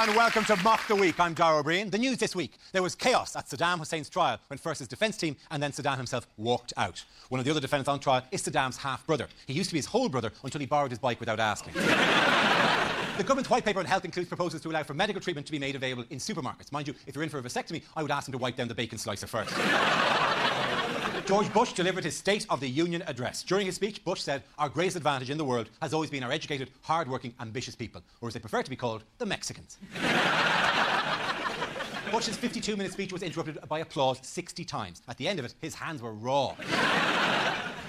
and welcome to Mock the Week. I'm Dara O'Brien. The news this week. There was chaos at Saddam Hussein's trial when first his defence team and then Saddam himself walked out. One of the other defendants on trial is Saddam's half-brother. He used to be his whole brother until he borrowed his bike without asking. The government's white paper on health includes proposals to allow for medical treatment to be made available in supermarkets. Mind you, if you're in for a vasectomy, I would ask them to wipe down the bacon slicer first. George Bush delivered his State of the Union address. During his speech, Bush said, "Our greatest advantage in the world has always been our educated, hard-working, ambitious people," or as they prefer to be called, the Mexicans. Bush's 52-minute speech was interrupted by applause 60 times. At the end of it, his hands were raw.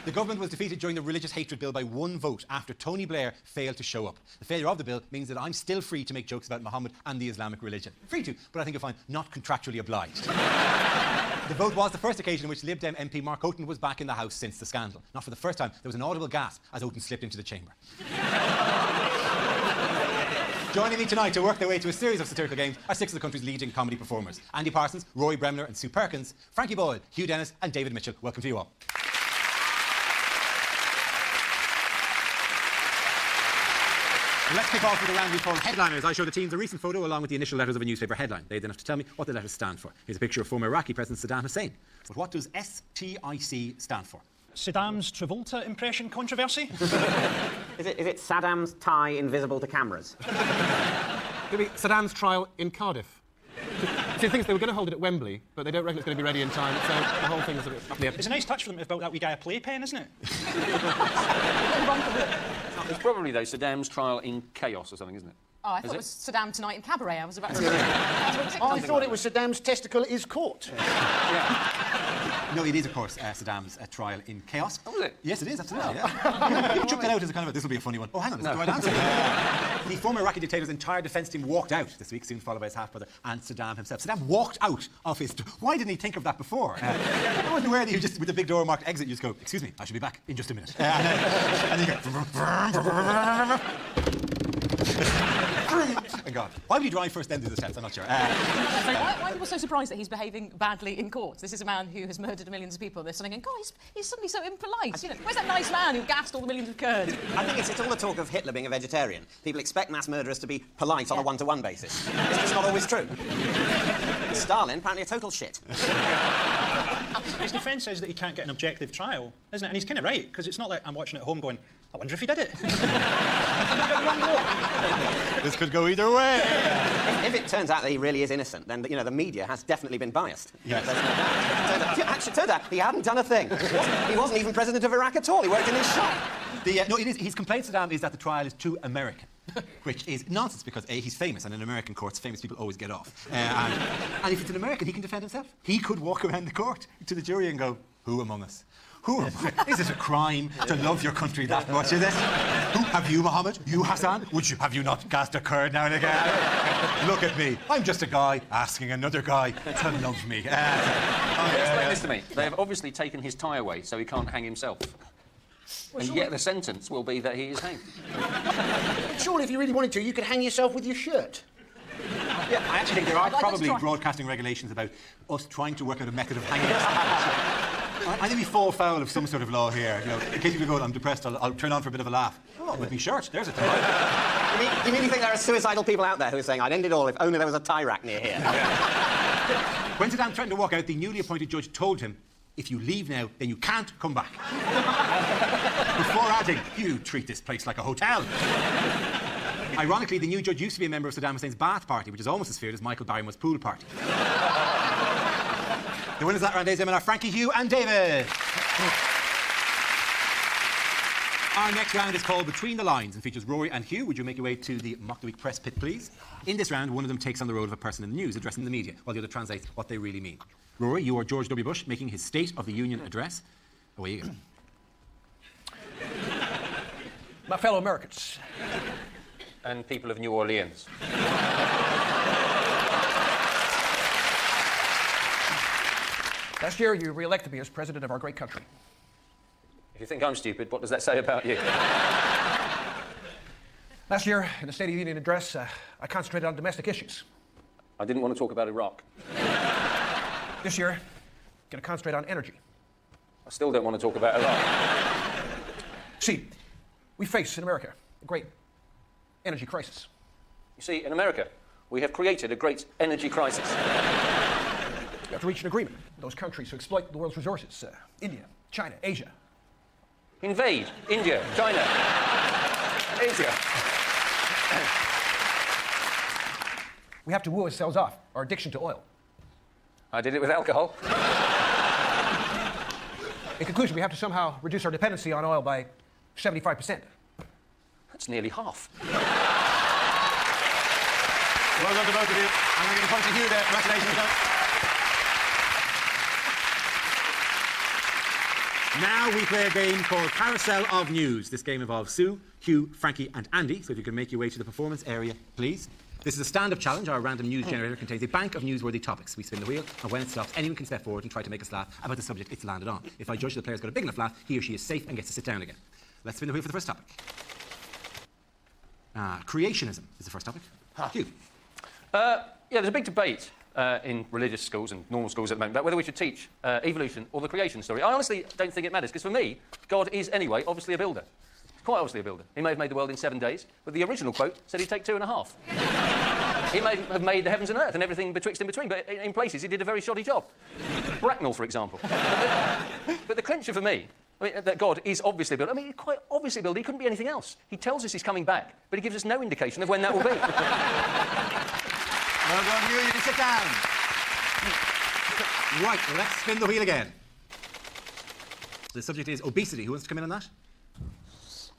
The government was defeated during the religious hatred bill by one vote after Tony Blair failed to show up. The failure of the bill means that I'm still free to make jokes about Muhammad and the Islamic religion. Free to, but I think you'll find not contractually obliged. The vote was the first occasion in which Lib Dem MP Mark Houghton was back in the House since the scandal. Not for the first time, there was an audible gasp as Houghton slipped into the chamber. Joining me tonight to work their way to a series of satirical games are six of the country's leading comedy performers. Andy Parsons, Roy Bremner and Sue Perkins, Frankie Boyle, Hugh Dennis and David Mitchell. Welcome to you all. Let's kick off with a round we call headliners. I show the teams a recent photo along with the initial letters of a newspaper headline. They then have to tell me what the letters stand for. Here's a picture of former Iraqi President Saddam Hussein. But what does STIC stand for? Saddam's Travolta impression controversy? Is it Saddam's tie invisible to cameras? Maybe Saddam's trial in Cardiff. See, the thing is, they were going to hold it at Wembley, but they don't reckon it's going to be ready in time, so the whole thing is a bit up in the air. It's a nice touch for them to have built that wee guy a playpen, isn't it? It's probably, though, Saddam's trial in chaos or something, isn't it? Oh, I thought it was Saddam Tonight in Cabaret. I was about to I thought it was Saddam's testicle is caught. No, it is, of course, Saddam's trial in chaos. Oh, is it? Yes, it is, absolutely. Yeah. People chuck that out as a kind of this will be a funny one. Oh, hang on, this is the right answer. The former Iraqi dictator's entire defence team walked out this week, soon followed by his half-brother and Saddam himself. Saddam walked out of his... Why didn't he think of that before? I wasn't aware that you just, with the big door marked exit, you just go, "Excuse me, I should be back in just a minute." And then you go... And God, why would he drive first then do the steps? I'm not sure. Why are people so surprised that he's behaving badly in court? This is a man who has murdered millions of people. They're suddenly going, God, he's suddenly so impolite. You know, where's that nice man who gassed all the millions of Kurds? I think it's all the talk of Hitler being a vegetarian. People expect mass murderers to be polite on a one-to-one basis. It's just not always true. Stalin, apparently a total shit. His defence says that he can't get an objective trial, isn't it? And he's kind of right, because it's not like I'm watching at home going, I wonder if he did it. This could go either way. If it turns out that he really is innocent, then the media has definitely been biased. Yes. Actually, turned out he hadn't done a thing. He wasn't even president of Iraq at all. He worked in his shop. No, it is. His complaint, Saddam, is that the trial is too American, which is nonsense because A, he's famous, and in American courts, famous people always get off. And if it's an American, he can defend himself. He could walk around the court to the jury and go, "Who among us? Who among us? Is it a crime to love your country that much? Is it? Who have you, Mohammed? You, Hassan? Have you not gassed a Kurd now and again? Look at me. I'm just a guy asking another guy to love me." Explain this to me. They have obviously taken his tie away, so he can't hang himself. And yet the sentence will be that he is hanged. Surely, if you really wanted to, you could hang yourself with your shirt. Yeah, I actually think there are probably broadcasting regulations about us trying to work out a method of hanging ourselves. I think we fall foul of some sort of law here. You know, in case people go, "I'm depressed, I'll turn on for a bit of a laugh." Oh, with me shirt, there's a tie. You mean you think there are suicidal people out there who are saying, "I'd end it all if only there was a tie rack near here"? When Saddam threatened to walk out, the newly appointed judge told him, "If you leave now, then you can't come back." Before adding, "You treat this place like a hotel." Ironically, the new judge used to be a member of Saddam Hussein's Bath Party, which is almost as feared as Michael Barrymore's pool party. The winners of that round days are Frankie, Hugh and David. Our next round is called Between the Lines and features Rory and Hugh. Would you make your way to the Mock the Week press pit, please? In this round, one of them takes on the role of a person in the news addressing the media, while the other translates what they really mean. Rory, you are George W. Bush making his State of the Union address. Away you go. My fellow Americans. And people of New Orleans. Last year, you re-elected me as president of our great country. If you think I'm stupid, what does that say about you? Last year, in the State of the Union address, I concentrated on domestic issues. I didn't want to talk about Iraq. This year, I'm going to concentrate on energy. I still don't want to talk about Iraq. See, we face in America a great energy crisis. You see, in America, we have created a great energy crisis. We have to reach an agreement with those countries who exploit the world's resources. India, China, Asia. Invade India, China, Asia. We have to woo ourselves off our addiction to oil. I did it with alcohol. In conclusion, we have to somehow reduce our dependency on oil by 75%. That's nearly half. Well done to both of you. I'm going to punch you there. Congratulations, guys. Now we play a game called Carousel of News. This game involves Sue, Hugh, Frankie and Andy, so if you can make your way to the performance area, please. This is a stand-up challenge. Our random news generator contains a bank of newsworthy topics. We spin the wheel, and when it stops, anyone can step forward and try to make us laugh about the subject it's landed on. If I judge the player's got a big enough laugh, he or she is safe and gets to sit down again. Let's spin the wheel for the first topic. Creationism is the first topic. Hugh. Yeah, there's a big debate in religious schools and normal schools at the moment about whether we should teach evolution or the creation story. I honestly don't think it matters, because for me, God is anyway obviously a builder. Quite obviously a builder. He may have made the world in 7 days, but the original quote said he'd take 2.5. He may have made the heavens and earth and everything betwixt and between, but in places he did a very shoddy job. Bracknell, for example. But the clincher for me, that God is obviously a builder. I mean, he's quite obviously a builder. He couldn't be anything else. He tells us he's coming back, but he gives us no indication of when that will be. Well done, Hugh. You can sit down. Right, let's spin the wheel again. The subject is obesity. Who wants to come in on that?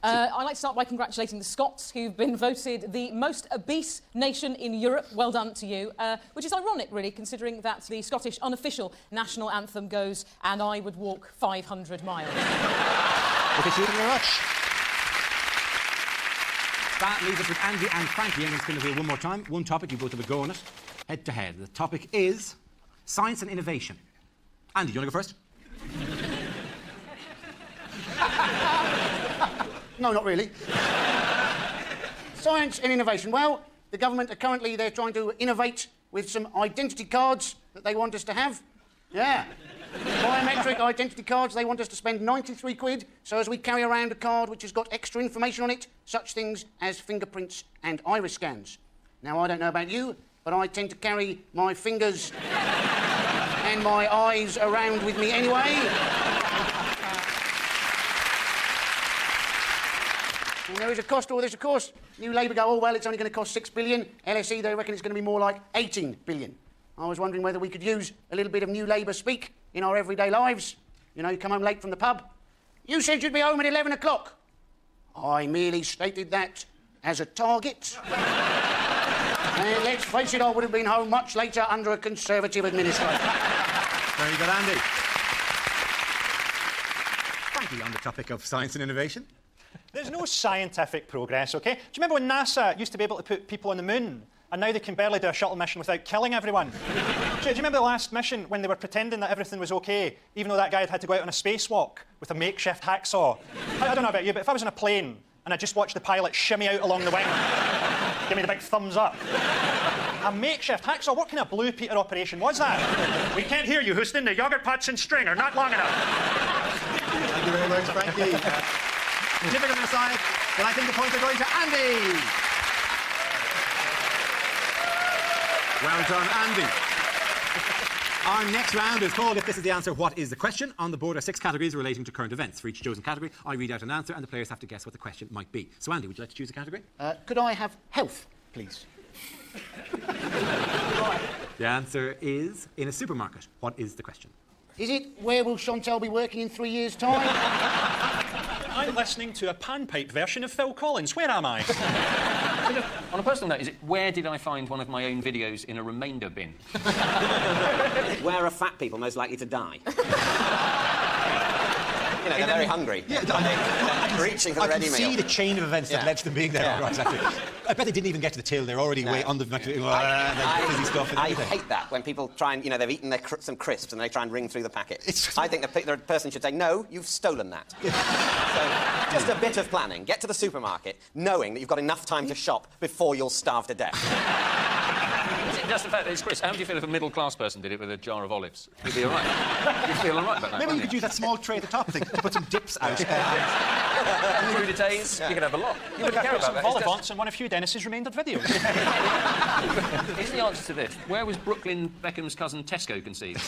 I'd like to start by congratulating the Scots, who've been voted the most obese nation in Europe. Well done to you. Which is ironic, really, considering that the Scottish unofficial national anthem goes, "And I would walk 500 miles." Okay, thank you very much. That leaves us with Andy and Frankie. I'm going to spin the wheel one more time. One topic, you both have a go on it. Head to head. The topic is science and innovation. Andy, do you want to go first? No, not really. Science and innovation. Well, the government are currently they're trying to innovate with some identity cards that they want us to have. Yeah. Biometric identity cards. They want us to spend 93 quid so as we carry around a card which has got extra information on it, such things as fingerprints and iris scans. Now, I don't know about you, but I tend to carry my fingers and my eyes around with me anyway. And there is a cost to all this, of course. New Labour go, oh, well, it's only going to cost 6 billion. LSE, they reckon it's going to be more like 18 billion. I was wondering whether we could use a little bit of New Labour speak in our everyday lives. You know, you come home late from the pub. You said you'd be home at 11 o'clock. I merely stated that as a target. And let's face it, I would have been home much later under a Conservative administration. Very good, Andy. Frankie, on the topic of science and innovation. There's no scientific progress, OK? Do you remember when NASA used to be able to put people on the moon, and now they can barely do a shuttle mission without killing everyone? Do you remember the last mission when they were pretending that everything was OK, even though that guy had to go out on a spacewalk with a makeshift hacksaw? I don't know about you, but if I was on a plane and I just watched the pilot shimmy out along the wing, give me the big thumbs up. A makeshift hacksaw? What kind of Blue Peter operation was that? We can't hear you, Houston. The yogurt pots and string are not long enough. Thank you very much, Frankie. Difficult aside, but I think the points are going to Andy. Well done, Andy. Our next round is called If This Is the Answer, What Is the Question? On the board are 6 categories relating to current events. For each chosen category, I read out an answer and the players have to guess what the question might be. So, Andy, would you like to choose a category? Could I have health, please? The answer is in a supermarket. What is the question? Is it where will Chantal be working in 3 years' time? I'm listening to a panpipe version of Phil Collins. Where am I? On a personal note, is it where did I find one of my own videos in a remainder bin? Where are fat people most likely to die? You know, they're very hungry. Yeah, they're reaching for the I can ready see meal. the chain of events that led to them being there. Yeah. Right, exactly. I bet they didn't even get to the till. They're already way on the fizzy stuff. And I everything. hate that when people try and, you know, they've eaten some crisps and they try and ring through the packet. It's just- I think the person should say, no, you've stolen that. So, just a bit of planning. Get to the supermarket knowing that you've got enough time to shop before you'll starve to death. just the fact that it's Chris. How would you feel if a middle-class person did it with a jar of olives? You'd be all right. You'd feel all right about that. Maybe you could use that small tray at the top thing to put some dips out. Crudités, you could have a lot. You wouldn't care about Some that. vol It's au vents and one of Hugh Dennis's remaindered videos. Here's the answer to this. Where was Brooklyn Beckham's cousin Tesco conceived?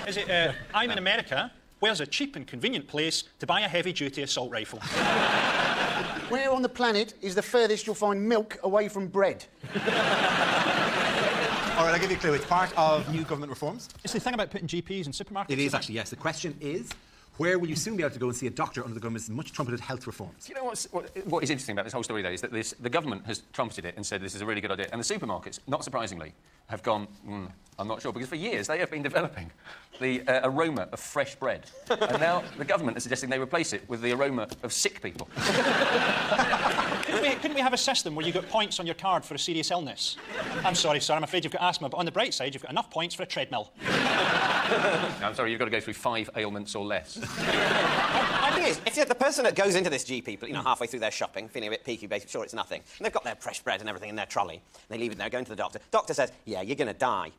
Is it, I'm in America, where's a cheap and convenient place to buy a heavy-duty assault rifle? Where on the planet is the furthest you'll find milk away from bread? All right, I'll give you a clue. It's part of new government reforms. It's the thing about putting GPs in supermarkets. It is actually, yes. The question is, where will you soon be able to go and see a doctor under the government's much-trumpeted health reforms? You know what is interesting about this whole story, though, is that the government has trumpeted it and said this is a really good idea. And the supermarkets, not surprisingly, have gone, I'm not sure, because for years they have been developing the aroma of fresh bread. And now the government is suggesting they replace it with the aroma of sick people. Couldn't we have a system where you got points on your card for a serious illness? I'm sorry, sir, I'm afraid you've got asthma, but on the bright side, you've got enough points for a treadmill. No, I'm sorry, you've got to go through 5 ailments or less. The thing is, if you're the person that goes into this GP, halfway through their shopping, feeling a bit peaky, basically sure it's nothing, and they've got their fresh bread and everything in their trolley, and they leave it there, go into the doctor. Doctor says, yeah, you're going to die.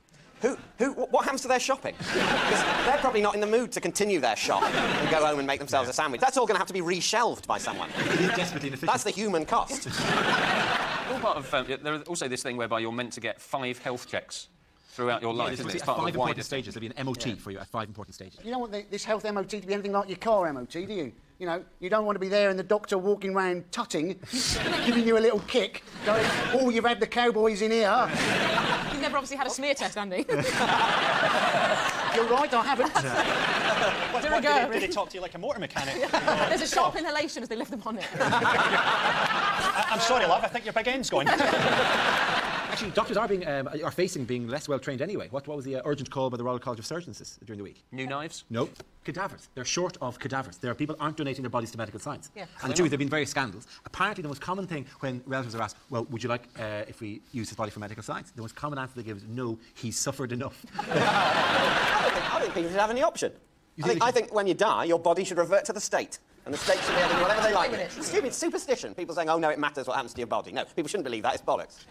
What happens to their shopping? Because they're probably not in the mood to continue their shop and go home and make themselves a sandwich. That's all going to have to be reshelved by someone. It is desperately inefficient. That's the human cost. All part of, there is also this thing whereby you're meant to get 5 health checks throughout your life, isn't it? It's part of 5 a wider important stages. There'll be an MOT for you at 5 important stages. You don't want this health MOT to be anything like your car MOT, do you? You know, you don't want to be there and the doctor walking round tutting, giving you a little kick, going, oh, you've had the cowboys in here. You've never obviously had a smear test, Andy. You're right, I haven't. Did they talk to you like a motor mechanic? There's a sharp inhalation as they lift them on it. I'm sorry, love, I think your big end's going. Actually, doctors are facing being less well trained anyway. What was the urgent call by the Royal College of Surgeons during the week? New knives? No. Cadavers. They're short of cadavers. There are people aren't donating their bodies to medical science. Yeah. And the truth, there have been various scandals. Apparently, the most common thing when relatives are asked, well, would you like if we use his body for medical science? The most common answer they give is, no, he's suffered enough. I think people should have any option. I think when you die, your body should revert to the state. And the state should be able to do whatever they like with it. It's stupid superstition. People saying, oh, no, it matters what happens to your body. No, people shouldn't believe that. It's bollocks.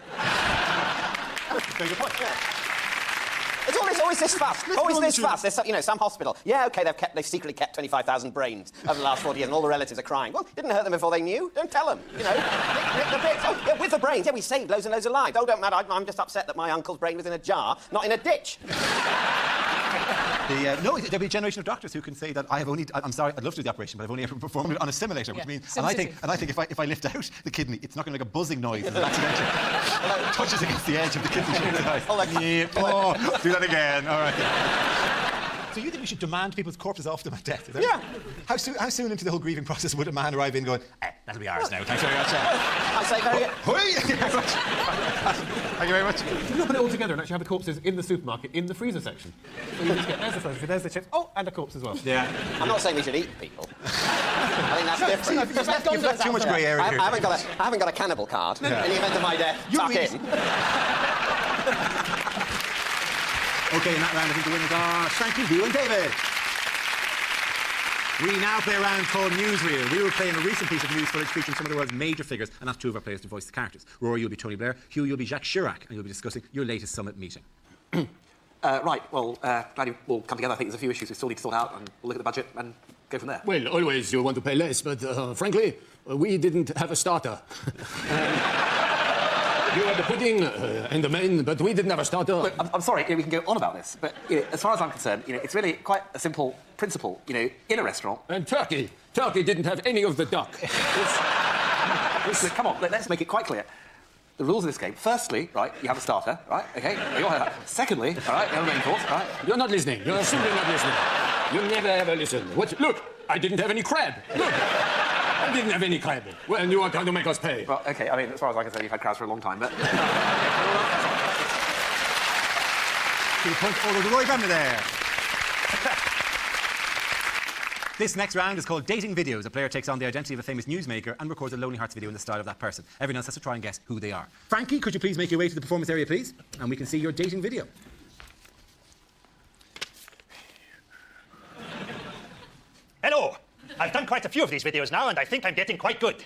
Very good point. Yeah. It's always this fast. Always this fast. There's some hospital. Yeah, OK, they've secretly kept 25,000 brains over the last 40 years and all the relatives are crying. Well, didn't hurt them before they knew. Don't tell them, Nick the bits. Oh, yeah, with the brains. Yeah, we saved loads and loads of lives. Oh, don't matter. I'm just upset that my uncle's brain was in a jar, not in a ditch. No, there'll be a generation of doctors who can say that I'm sorry, I'd love to do the operation, but I've only ever performed it on a simulator, which means, and I think if I lift out the kidney, it's not going to make a buzzing noise as it accidentally touches against the edge of the kidney. Do that again. All right. So you think we should demand people's corpses off them at death? Is that Yeah. How soon into the whole grieving process would a man arrive in going, that'll be ours now, thanks very much. I say very good. Thank you very much. Thank you very much. You can put it all together and actually have the corpses in the supermarket, in the freezer section. So you just get, there's the frozen, there's the chips, and a corpse as well. Yeah. I'm not saying we should eat people. I think that's different. You've left too much grey area here. I haven't got a cannibal card. In the event of my death, tuck in. OK, in that round, I think the winners are Frankie, Hugh and David. We now play a round called Newsreel. We will play in a recent piece of news footage featuring some of the world's major figures and ask 2 of our players to voice the characters. Rory, you'll be Tony Blair. Hugh, you'll be Jacques Chirac, and you'll be discussing your latest summit meeting. Right, well, glad you all come together. I think there's a few issues we still need to sort out, and we'll look at the budget and go from there. Well, always you want to pay less, but frankly, we didn't have a starter. You had the pudding and the main, but we didn't have a starter. Look, I'm sorry, we can go on about this, but as far as I'm concerned, it's really quite a simple principle. In a restaurant. And Turkey didn't have any of the duck. Look, come on, let's make it quite clear. The rules of this game. Firstly, right, you have a starter, right? OK, you all have that. Secondly, all right, you have a main course, all right? You're not listening. You're simply not listening. You never ever listen. What? Look, I didn't have any crab. Look. I didn't have any crab. Well, and you are trying to make us pay. Well, OK, I mean, as far as I can say, you've had crabs for a long time, but... To the point over to Roy Bremner there. This next round is called Dating Videos. A player takes on the identity of a famous newsmaker and records a Lonely Hearts video in the style of that person. Everyone else has to try and guess who they are. Frankie, could you please make your way to the performance area, please? And we can see your dating video. Hello. I've done quite a few of these videos now, and I think I'm getting quite good.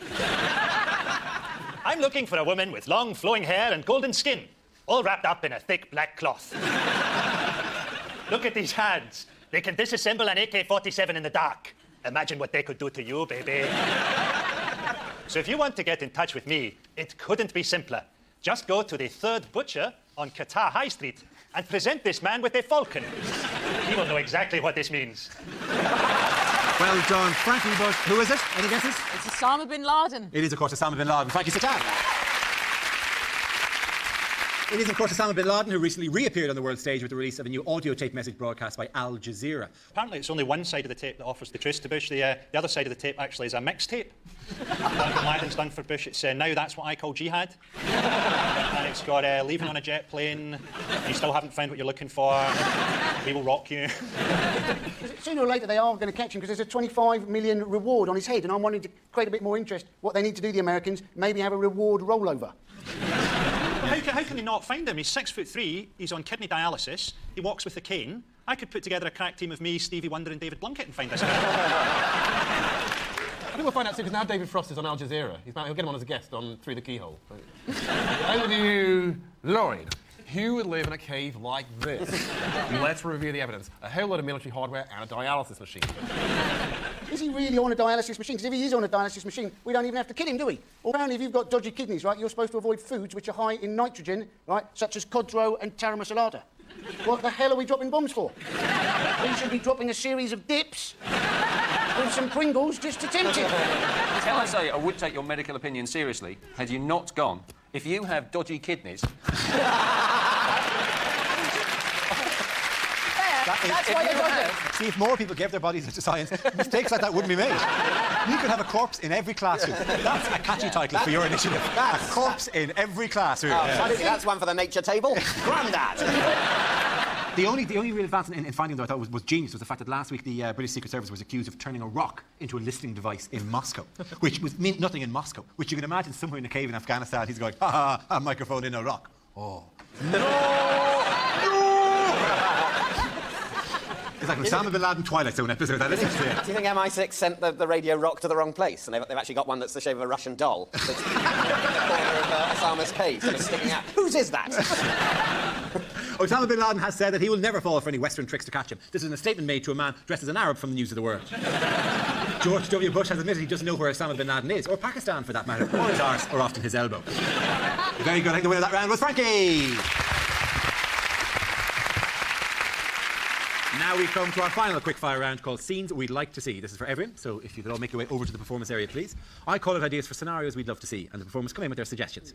I'm I'm looking for a woman with long, flowing hair and golden skin, all wrapped up in a thick black cloth. Look at these hands. They can disassemble an AK-47 in the dark. Imagine what they could do to you, baby. So if you want to get in touch with me, it couldn't be simpler. Just go to the Third Butcher on Qatar High Street and present this man with a falcon. He will know exactly what this means. Well done, Frankie, but who is it? Any guesses? It's Osama bin Laden. It is, of course, Osama bin Laden. Frankie, sit down. It is, of course, Osama bin Laden who recently reappeared on the world stage with the release of a new audio tape message broadcast by Al Jazeera. Apparently, it's only one side of the tape that offers the truth to Bush. The other side of the tape actually is a mixtape. One bin Laden's done for Bush. It's Now That's What I Call Jihad. And it's got Leaving on a Jet Plane. You still haven't found what you're looking for. We will rock you. Sooner or later, they are going to catch him because there's a 25 million reward on his head, and I'm wanting to create a bit more interest. What they need to do, the Americans, maybe have a reward rollover. How can they not find him? He's 6'3", he's on kidney dialysis, he walks with a cane. I could put together a crack team of me, Stevie Wonder and David Blunkett and find this guy. I think we'll find out soon, because now David Frost is on Al Jazeera. He'll get him on as a guest on Through the Keyhole. Over to you, Lloyd. Who would live in a cave like this? Let's review the evidence. A whole lot of military hardware and a dialysis machine. Is he really on a dialysis machine? Because if he is on a dialysis machine, we don't even have to kill him, do we? Or apparently, if you've got dodgy kidneys, right, you're supposed to avoid foods which are high in nitrogen, right, such as codro and tarama salata. What the hell are we dropping bombs for? We should be dropping a series of dips with some Pringles just to tempt it. Can I say, I would take your medical opinion seriously had you not gone, if you have dodgy kidneys... That's why you're dodgy. See, if more people gave their bodies into science, mistakes like that wouldn't be made. You could have a corpse in every classroom. That's a catchy title for your initiative. A corpse in every classroom. That's one for the nature table. Grandad! The only real advance in finding, though, I thought was genius, was the fact that last week the British Secret Service was accused of turning a rock into a listening device in Moscow, which meant nothing in Moscow, which you can imagine somewhere in a cave in Afghanistan, he's going, ha ha, a microphone in a rock. Oh. No! It's like Osama bin Laden Twilight Zone episode. That is it. Do you think MI6 sent the radio rock to the wrong place? And they've actually got one that's the shape of a Russian doll. That's in the corner of Osama's cave, sort of sticking out. Whose is that? Osama bin Laden has said that he will never fall for any Western tricks to catch him. This is in a statement made to a man dressed as an Arab from the News of the World. George W. Bush has admitted he doesn't know where Osama bin Laden is, or Pakistan for that matter, or his arse, or often his elbow. Very good. I think the winner of that round was Frankie. Now we come to our final quickfire round called Scenes We'd Like to See. This is for everyone, so if you could all make your way over to the performance area, please. I call it ideas for scenarios we'd love to see, and the performers come in with their suggestions.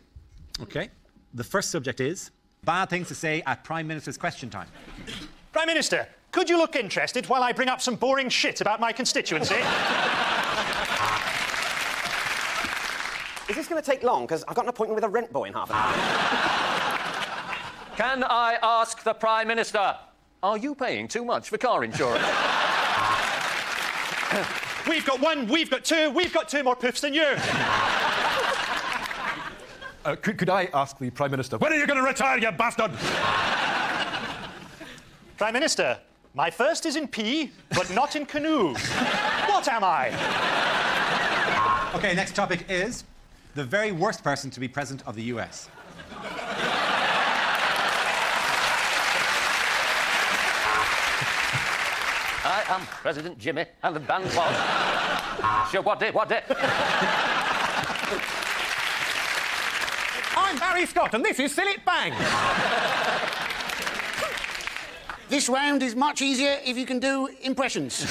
OK? The first subject is bad things to say at Prime Minister's question time. Prime Minister, could you look interested while I bring up some boring shit about my constituency? Is this going to take long? Because I've got an appointment with a rent boy in half an hour. Can I ask the Prime Minister, are you paying too much for car insurance? We've got one, we've got two more poofs than you. Could I ask the Prime Minister, when are you going to retire, you bastard? Prime Minister, my first is in P, but not in canoe. What am I? OK, next topic is the very worst person to be president of the US. I am President Jimmy, and the band was... Sure, what day? I'm Barry Scott, and this is Silly Bang. This round is much easier if you can do impressions.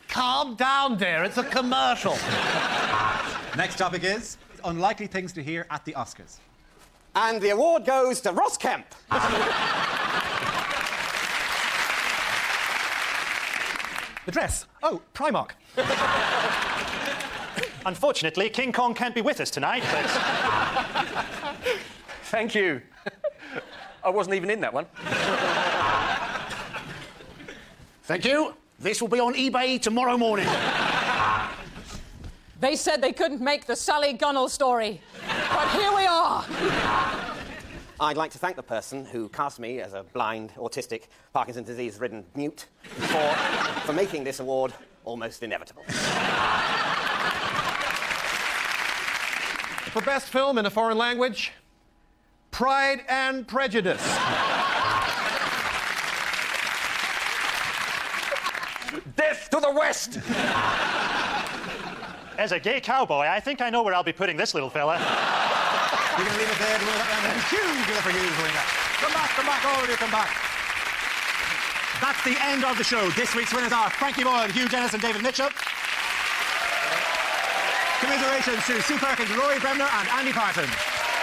Calm down, dear. It's a commercial. Next topic is unlikely things to hear at the Oscars. And the award goes to Ross Kemp. The dress. Oh, Primark. Unfortunately, King Kong can't be with us tonight, but... Thank you. I wasn't even in that one. Thank you. This will be on eBay tomorrow morning. They said they couldn't make the Sally Gunnell story, but here we are. I'd like to thank the person who cast me as a blind, autistic, Parkinson's disease-ridden mute for making this award almost inevitable. For best film in a foreign language, Pride and Prejudice. Death to the West! As a gay cowboy, I think I know where I'll be putting this little fella. You're going to leave it there. Huge for Hughes doing that. Come back, all of you, come back. That's the end of the show. This week's winners are Frankie Boyle, Hugh Dennis and David Mitchell. Commiserations to Sue Perkins, Rory Bremner and Andy Parsons.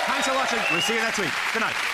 Thanks for watching. We'll see you next week. Good night.